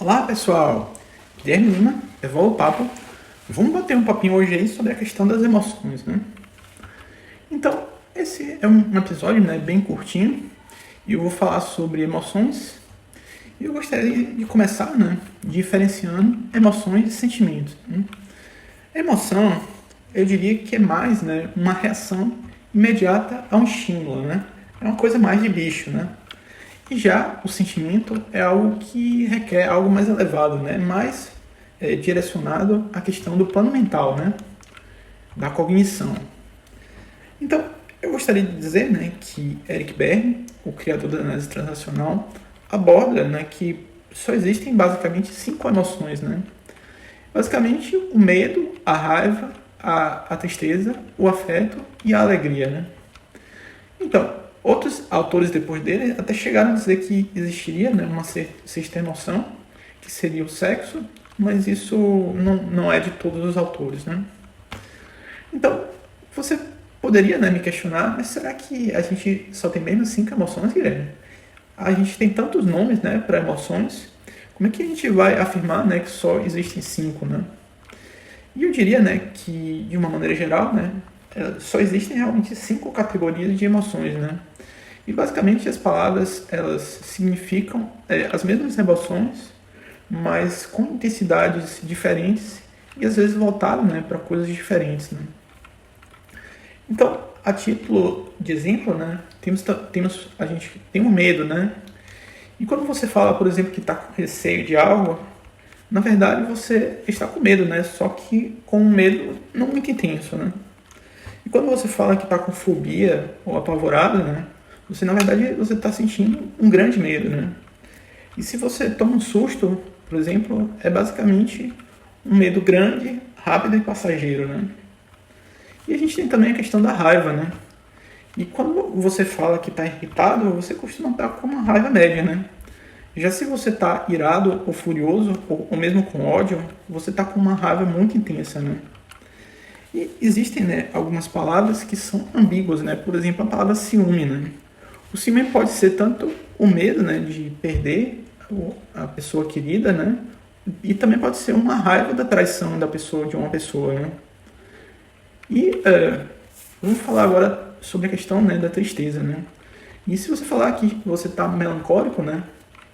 Olá pessoal, Guilherme Lima, Evolve o Papo. Vamos bater um papinho hoje aí sobre a questão das emoções, né? Então, esse é um episódio, né, bem curtinho e eu vou falar sobre emoções. E eu gostaria de começar, né, diferenciando emoções e sentimentos, né? Emoção, eu diria que é mais, né, uma reação imediata a um estímulo, né? É uma coisa mais de bicho, né? E já o sentimento é algo que requer algo mais elevado, né? Mais direcionado à questão do plano mental, né? Da cognição. Então, eu gostaria de dizer, né, que Eric Berne, o criador da análise transacional, aborda, né, que só existem basicamente 5 emoções, né? Basicamente, o medo, a raiva, a tristeza, o afeto e a alegria, né? Então, outros autores depois dele até chegaram a dizer que existiria, né, uma sexta emoção, que seria o sexo, mas isso não é de todos os autores, né? Então, você poderia, né, me questionar, mas será que a gente só tem mesmo 5 emoções, Guilherme? A gente tem tantos nomes, né, para emoções, como é que a gente vai afirmar, né, que só existem 5, né? E eu diria, né, que de uma maneira geral, né, só existem realmente 5 categorias de emoções, né? E basicamente as palavras elas significam as mesmas emoções, mas com intensidades diferentes e às vezes voltadas, né, para coisas diferentes, né? Então, a título de exemplo, né, a gente tem um medo, né? E quando você fala, por exemplo, que está com receio de algo, na verdade você está com medo, né? Só que com um medo não muito intenso, né? E quando você fala que está com fobia ou apavorado, né? Você, na verdade, você está sentindo um grande medo, né? E se você toma um susto, por exemplo, é basicamente um medo grande, rápido e passageiro, né? E a gente tem também a questão da raiva, né? E quando você fala que está irritado, você costuma estar com uma raiva média, né? Já se você está irado ou furioso, ou mesmo com ódio, você está com uma raiva muito intensa, né? E existem, né, algumas palavras que são ambíguas, né? Por exemplo, a palavra ciúme, né? O ciúme pode ser tanto o medo, né, de perder a pessoa querida, né? E também pode ser uma raiva da traição da pessoa, de uma pessoa, né? E vamos falar agora sobre a questão, né, da tristeza, né? E se você falar que você está melancólico, né?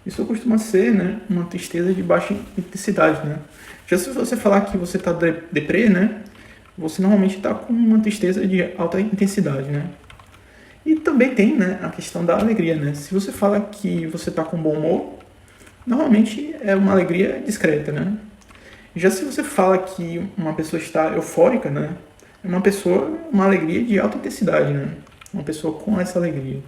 Isso costuma ser, né, uma tristeza de baixa intensidade, né? Já se você falar que você está deprê, né? Você normalmente está com uma tristeza de alta intensidade, né? E também tem, né, a questão da alegria, né? Se você fala que você está com bom humor, normalmente é uma alegria discreta, né? Já se você fala que uma pessoa está eufórica, né? É uma alegria de alta intensidade, né? Uma pessoa com essa alegria.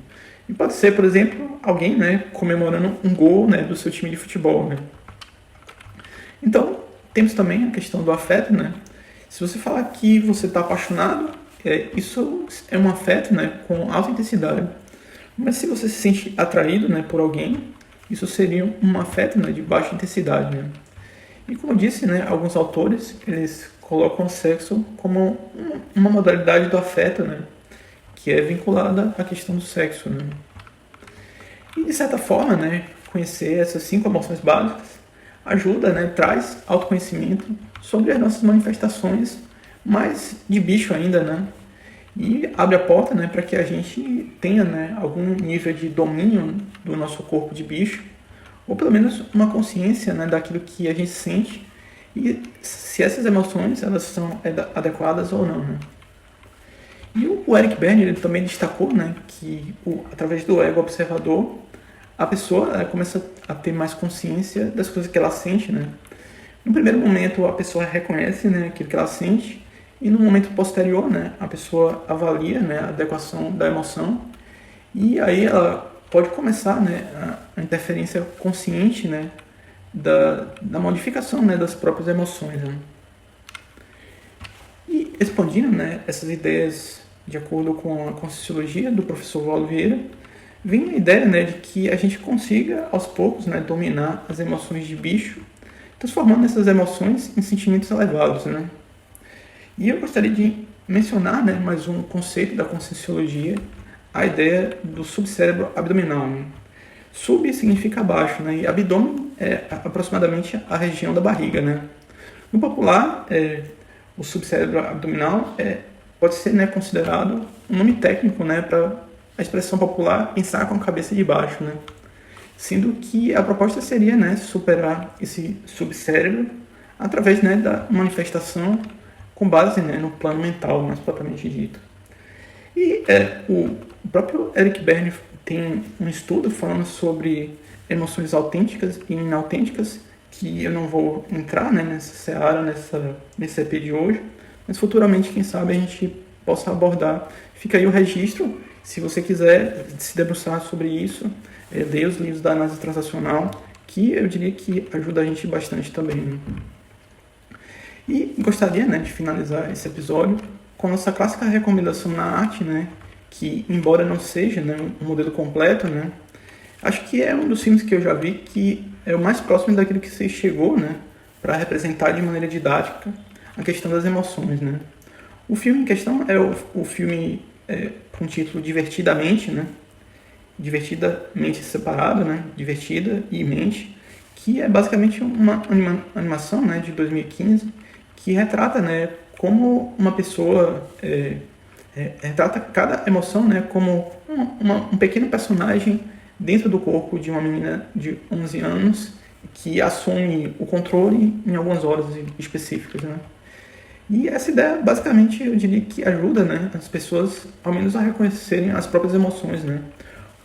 E pode ser, por exemplo, alguém, né, comemorando um gol, né, do seu time de futebol, né? Então, temos também a questão do afeto, né? Se você falar que você está apaixonado, isso é um afeto, né, com alta intensidade. Mas se você se sente atraído, né, por alguém, isso seria um afeto, né, de baixa intensidade, né? E como eu disse, né, alguns autores eles colocam o sexo como uma modalidade do afeto, né, que é vinculada à questão do sexo, né? E de certa forma, né, conhecer essas 5 emoções básicas ajuda, né, traz autoconhecimento sobre as nossas manifestações, mais de bicho ainda, né? E abre a porta, né, para que a gente tenha, né, algum nível de domínio do nosso corpo de bicho, ou pelo menos uma consciência, né, daquilo que a gente sente e se essas emoções elas são adequadas ou não, né? E o Eric Berne ele também destacou, né, que através do ego observador a pessoa começa a ter mais consciência das coisas que ela sente, né? No primeiro momento a pessoa reconhece, né, aquilo que ela sente e no momento posterior, né, a pessoa avalia, né, a adequação da emoção e aí ela pode começar, né, a interferência consciente, né, da modificação, né, das próprias emoções, né? E expandindo, né, essas ideias de acordo com a Conscienciologia do professor Valdo Vieira, vem a ideia, né, de que a gente consiga aos poucos, né, dominar as emoções de bicho, transformando essas emoções em sentimentos elevados, né? E eu gostaria de mencionar, né, mais um conceito da Conscienciologia, a ideia do subcérebro abdominal, né? Sub significa abaixo, né? E abdômen é aproximadamente a região da barriga, né? No popular, o subcérebro abdominal pode ser, né, considerado um nome técnico, né, para a expressão popular pensar com a cabeça de baixo, né? Sendo que a proposta seria, né, superar esse subcérebro através, né, da manifestação com base, né, no plano mental, mais propriamente dito. E o próprio Eric Berne tem um estudo falando sobre emoções autênticas e inautênticas, que eu não vou entrar, né, nessa seara, nesse EP de hoje, mas futuramente, quem sabe, a gente possa abordar. Fica aí o registro, se você quiser se debruçar sobre isso, leia os livros da análise transacional, que eu diria que ajuda a gente bastante também, né? E gostaria, né, de finalizar esse episódio com a nossa clássica recomendação na arte, né, que, embora não seja, né, um modelo completo, né, acho que é um dos filmes que eu já vi que é o mais próximo daquilo que você chegou, né, para representar de maneira didática a questão das emoções, né. O filme em questão é o filme com o título Divertidamente, né, divertidamente separado, né, divertida e mente, que é basicamente uma animação, né, de 2015, que retrata, né, como uma pessoa retrata cada emoção, né, como um pequeno personagem dentro do corpo de uma menina de 11 anos que assume o controle em algumas horas específicas, né. E essa ideia, basicamente, eu diria que ajuda, né, as pessoas, ao menos, a reconhecerem as próprias emoções, né,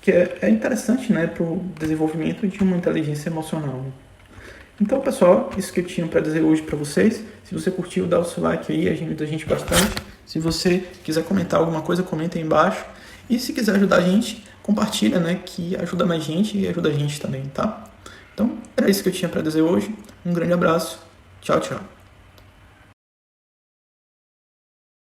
que é interessante, né, para o desenvolvimento de uma inteligência emocional, né? Então, pessoal, isso que eu tinha para dizer hoje para vocês. Se você curtiu, dá o seu like aí, ajuda a gente bastante. Se você quiser comentar alguma coisa, comenta aí embaixo. E se quiser ajudar a gente, compartilha, né, que ajuda mais gente e ajuda a gente também, tá? Então, era isso que eu tinha para dizer hoje. Um grande abraço. Tchau, tchau.